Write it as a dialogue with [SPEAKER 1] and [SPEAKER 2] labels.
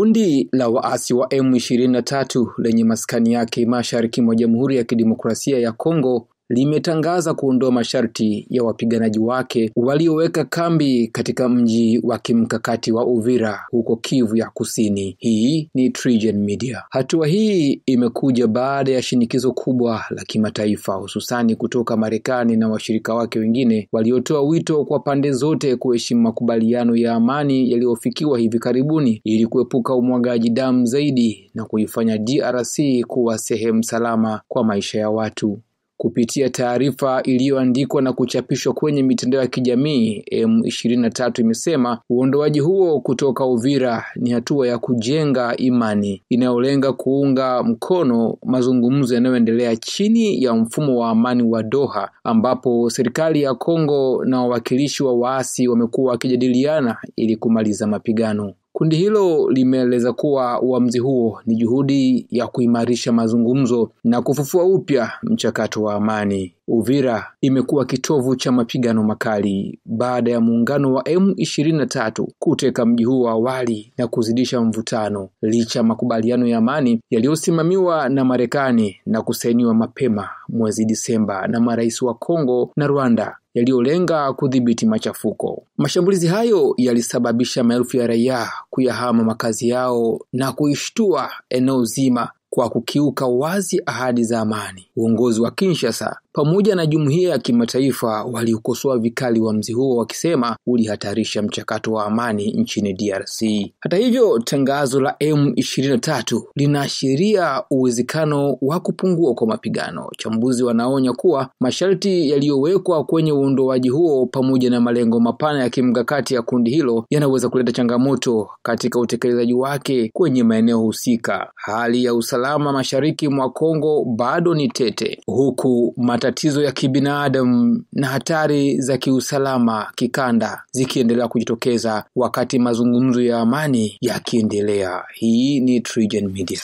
[SPEAKER 1] Kundi la waasi wa M23 lenye maskani yake mashariki mwa Jamhuri ya Kidemokrasia ya Kongo limetangaza kuondoa masharti ya wapiganaji wake walioweka kambi katika mji wa kimkakati wa Uvira huko Kivu ya Kusini. Hii ni TriGen Media. Hatua hii imekuja baada ya shinikizo kubwa la kimataifa, hususani kutoka Marekani na washirika wake wengine waliotoa wito kwa pande zote kuheshimu makubaliano ya amani yaliyofikiwa hivi karibuni ili kuepuka umwagaji damu zaidi na kuifanya DRC kuwa sehemu salama kwa maisha ya watu. Kupitia taarifa iliyoandikwa na kuchapishwa kwenye mitandao ya kijamii, M23 imesema uondoaji huo kutoka Uvira ni hatua ya kujenga imani inayolenga kuunga mkono mazungumzo yanayoendelea chini ya mfumo wa amani wa Doha, ambapo serikali ya Kongo na wawakilishi wa waasi wamekuwa wakijadiliana ili kumaliza mapigano. Kundi hilo limeeleza kuwa uamuzi huo ni juhudi ya kuimarisha mazungumzo na kufufua upya mchakato wa amani. Uvira imekuwa kitovu cha mapigano makali baada ya muungano wa M23 kuteka mji huo awali na kuzidisha mvutano, licha ya makubaliano ya amani yaliyosimamiwa na Marekani na kusainiwa mapema mwezi Disemba na marais wa Kongo na Rwanda yaliyolenga kudhibiti machafuko. Mashambulizi hayo yalisababisha maelfu ya raia kuyahama makazi yao na kuishtua eneo zima kwa kukiuka wazi ahadi za amani. Uongozi wa Kinshasa pamoja na jumuiya ya kimataifa waliukosoa vikali uamuzi huo, wakisema ulihatarisha mchakato wa amani nchini DRC. Hata hivyo, tangazo la M23 linaashiria uwezekano wa kupungua kwa mapigano. Wachambuzi wanaonya kuwa masharti yaliyowekwa kwenye uondoaji huo pamoja na malengo mapana ya kimkakati ya kundi hilo yanaweza kuleta changamoto katika utekelezaji wake kwenye maeneo husika. Hali ya usalama mashariki mwa Kongo bado ni tete, huku matatizo ya kibinadamu na hatari za kiusalama kikanda zikiendelea kujitokeza wakati mazungumzo ya amani yakiendelea. Hii ni TriGen Media.